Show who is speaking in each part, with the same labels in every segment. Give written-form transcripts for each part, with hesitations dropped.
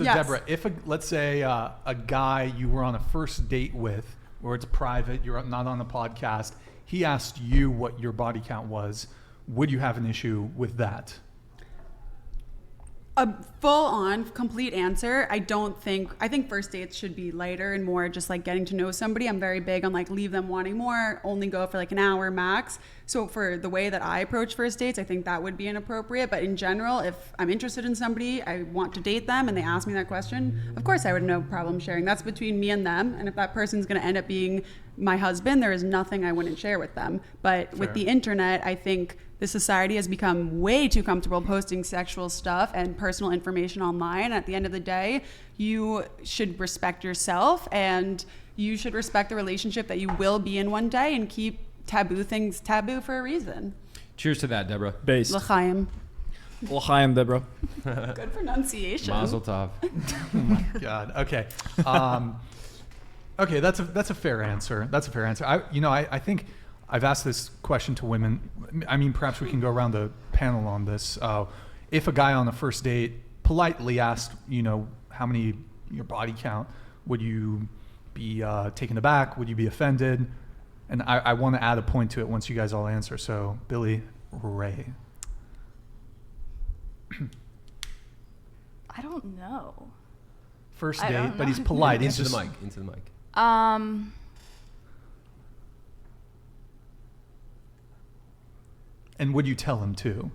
Speaker 1: So
Speaker 2: Yes.
Speaker 1: Deborah, if let's say a guy you were on a first date with, or it's private, you're not on a podcast, he asked you what your body count was, would you have an issue with that?
Speaker 2: A full-on, complete answer. I think first dates should be lighter and more just like getting to know somebody. I'm very big on like leave them wanting more, only go for like an hour max. So for the way that I approach first dates, I think that would be inappropriate. But in general, if I'm interested in somebody, I want to date them and they ask me that question, of course I would have no problem sharing. That's between me and them. And if that person's going to end up being my husband, there is nothing I wouldn't share with them. But with the internet, I think the society has become way too comfortable posting sexual stuff and personal information online. At the end of the day, you should respect yourself and you should respect the relationship that you will be in one day and keep taboo things taboo for a reason.
Speaker 3: Cheers to that, Deborah.
Speaker 4: Based.
Speaker 2: L'chaim.
Speaker 4: L'chaim, Deborah.
Speaker 2: Good pronunciation.
Speaker 3: Mazel tov.
Speaker 1: Oh my God. Okay. Okay, that's a fair answer. That's a fair answer. I think I've asked this question to women. I mean, perhaps we can go around the panel on this. If a guy on a first date politely asked, how many your body count, would you be taken aback? Would you be offended? And I want to add a point to it once you guys all answer. So, Billy Ray.
Speaker 5: I don't know.
Speaker 1: First
Speaker 5: I
Speaker 1: date,
Speaker 5: don't
Speaker 1: but he's
Speaker 5: know.
Speaker 1: polite.
Speaker 3: Into the mic.
Speaker 1: And would you tell him too?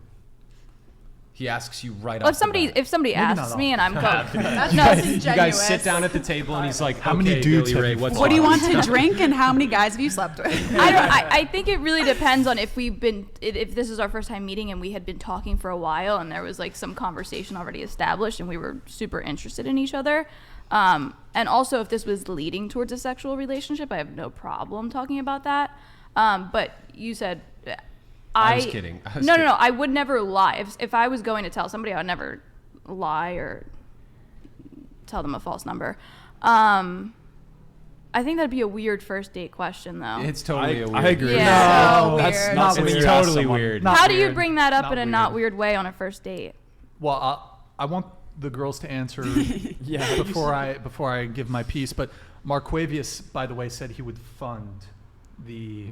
Speaker 3: He asks you right
Speaker 5: Well,
Speaker 3: off
Speaker 5: if somebody asks me and I'm going,
Speaker 2: That's
Speaker 5: no,
Speaker 2: disingenuous.
Speaker 3: You guys sit down at the table and he's like,
Speaker 1: How many
Speaker 3: okay,
Speaker 1: dudes
Speaker 3: Billy
Speaker 1: have
Speaker 3: Ray,
Speaker 1: you
Speaker 3: what's
Speaker 2: What do you
Speaker 3: up?
Speaker 2: want to drink and how many guys have you slept with?
Speaker 5: I think it really depends on if this is our first time meeting and we had been talking for a while and there was like some conversation already established and we were super interested in each other. And also if this was leading towards a sexual relationship, I have no problem talking about that. But you said,
Speaker 3: I was kidding.
Speaker 5: No, I would never lie. If I was going to tell somebody, I would never lie or tell them a false number. I think that'd be a weird first date question, though.
Speaker 3: It's totally a weird.
Speaker 4: I agree.
Speaker 5: Yeah.
Speaker 2: So
Speaker 4: That's
Speaker 2: weird.
Speaker 4: not
Speaker 3: It's
Speaker 4: weird.
Speaker 3: totally weird.
Speaker 1: Not
Speaker 5: How do you
Speaker 1: weird.
Speaker 5: bring that up
Speaker 1: Not
Speaker 5: in a
Speaker 1: weird.
Speaker 5: not weird way on a first date?
Speaker 1: Well, I want the girls to answer
Speaker 4: Yeah.
Speaker 1: before I give my piece. But Marquavius, by the way, said he would fund the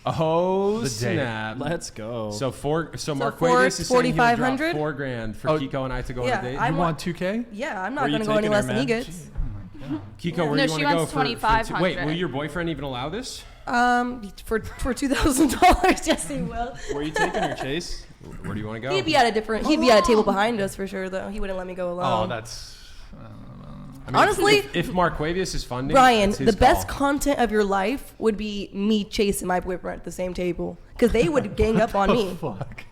Speaker 3: Oh,
Speaker 1: The date.
Speaker 3: snap.
Speaker 4: Let's go.
Speaker 3: So Mark
Speaker 6: for
Speaker 3: Wavis is saying he would drop
Speaker 6: 4,500?
Speaker 3: $4,000 for
Speaker 1: Oh,
Speaker 3: Kiko and I to go
Speaker 6: yeah,
Speaker 3: on a date.
Speaker 6: I
Speaker 1: you
Speaker 6: want-
Speaker 1: want 2K?
Speaker 6: Yeah, I'm
Speaker 4: Where
Speaker 6: not
Speaker 4: you
Speaker 6: going to go any
Speaker 4: taking
Speaker 6: less
Speaker 4: her,
Speaker 6: than he
Speaker 4: man?
Speaker 6: gets.
Speaker 3: Kiko,
Speaker 5: No,
Speaker 3: where do you
Speaker 5: she
Speaker 3: want to
Speaker 5: wants
Speaker 3: go for
Speaker 5: $2,500.
Speaker 3: Wait, will your boyfriend even allow this?
Speaker 6: For $2,000, yes, he will.
Speaker 4: Where are you taking her, Chase?
Speaker 3: Where do you want to go?
Speaker 6: He'd be at a table behind us for sure, though. He wouldn't let me go
Speaker 1: Oh,
Speaker 6: alone.
Speaker 1: that's.
Speaker 3: I mean,
Speaker 6: honestly,
Speaker 3: if Mark Wavius is funding,
Speaker 6: Brian,
Speaker 3: it's his
Speaker 6: the best
Speaker 3: call.
Speaker 6: content of your life would be me chasing my boyfriend at the same table because they would gang up on me.
Speaker 1: Fuck.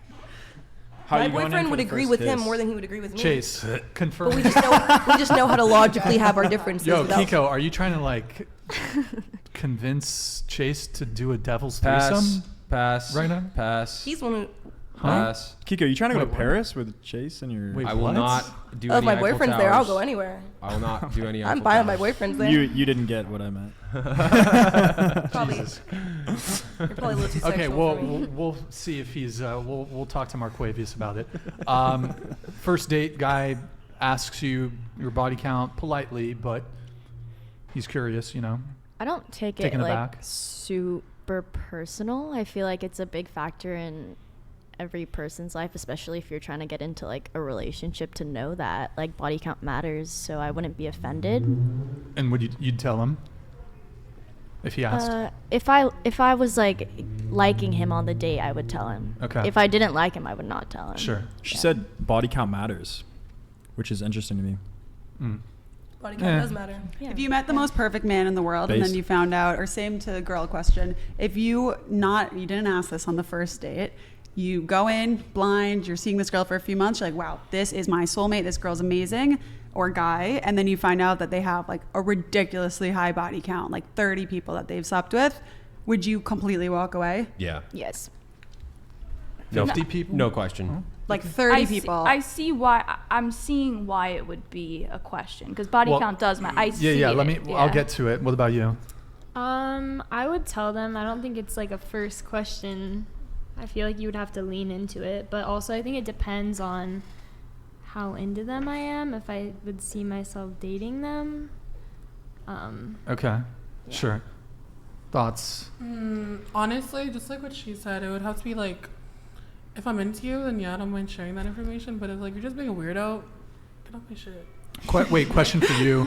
Speaker 4: How
Speaker 6: My
Speaker 4: you going in
Speaker 6: boyfriend
Speaker 4: for
Speaker 6: would
Speaker 4: the
Speaker 6: agree
Speaker 4: first
Speaker 6: with him
Speaker 4: kiss?
Speaker 6: more than he would agree with me.
Speaker 1: Chase, confirm.
Speaker 6: But we just know how to logically have our differences.
Speaker 1: Yo,
Speaker 6: without-
Speaker 1: Kiko, are you trying to like convince Chase to do a devil's
Speaker 3: Pass.
Speaker 1: threesome?
Speaker 3: Pass.
Speaker 1: Right now?
Speaker 3: Pass.
Speaker 6: He's one
Speaker 3: Pass.
Speaker 4: Kiko, you trying to go
Speaker 1: Wait,
Speaker 4: to
Speaker 1: what?
Speaker 4: Paris with Chase and your?
Speaker 1: Wait,
Speaker 3: I will
Speaker 1: what?
Speaker 3: not do
Speaker 6: of
Speaker 3: any
Speaker 6: my
Speaker 3: Eiffel
Speaker 6: boyfriend's there. I'll
Speaker 3: Towers.
Speaker 6: go anywhere.
Speaker 3: I will not do any
Speaker 6: I'm
Speaker 3: Eiffel
Speaker 6: fine with my
Speaker 3: Towers.
Speaker 6: boyfriend's there.
Speaker 4: You didn't get what I meant.
Speaker 6: Probably,
Speaker 1: Jesus.
Speaker 6: you're probably a little too sexual
Speaker 1: Okay,
Speaker 6: for me.
Speaker 1: we'll see if he's. We'll talk to Marquavius about it. First date guy asks you your body count politely, but he's curious.
Speaker 7: I don't take
Speaker 1: Taken
Speaker 7: it like
Speaker 1: aback.
Speaker 7: super personal. I feel like it's a big factor in every person's life, especially if you're trying to get into like a relationship, to know that like body count matters. So I wouldn't be offended.
Speaker 1: And would you'd tell him if he asked?
Speaker 7: If I was like liking him on the date, I would tell him.
Speaker 1: Okay.
Speaker 7: If I didn't like him, I would not tell him.
Speaker 1: Sure.
Speaker 4: She said body count matters, which is interesting to me.
Speaker 1: Mm.
Speaker 6: Body count does matter.
Speaker 7: Yeah.
Speaker 2: If you met the most perfect man in the world and then
Speaker 4: Based.
Speaker 2: you found out, or same to the girl question, if you didn't ask this on the first date, you go in blind, you're seeing this girl for a few months, you're like, wow, this is my soulmate, this girl's amazing, or guy, and then you find out that they have like a ridiculously high body count, like 30 people that they've slept with, would you completely walk away?
Speaker 3: Yeah.
Speaker 5: Yes.
Speaker 1: 50 people?
Speaker 3: No question.
Speaker 2: Like 30 people.
Speaker 5: I see why. I'm seeing why it would be a question because body
Speaker 1: Well,
Speaker 5: count does matter. I see
Speaker 1: Yeah.
Speaker 5: it.
Speaker 1: Let me. I'll get to it. What about you?
Speaker 8: I would tell them. I don't think it's like a first question. I feel like you would have to lean into it, but also I think it depends on how into them I am, if I would see myself dating them.
Speaker 1: Okay. Sure. Thoughts?
Speaker 9: Honestly, just like what she said, it would have to be like, if I'm into you, then yeah, I don't mind sharing that information. But if like you're just being a weirdo, get off my shit.
Speaker 1: Wait, question for you.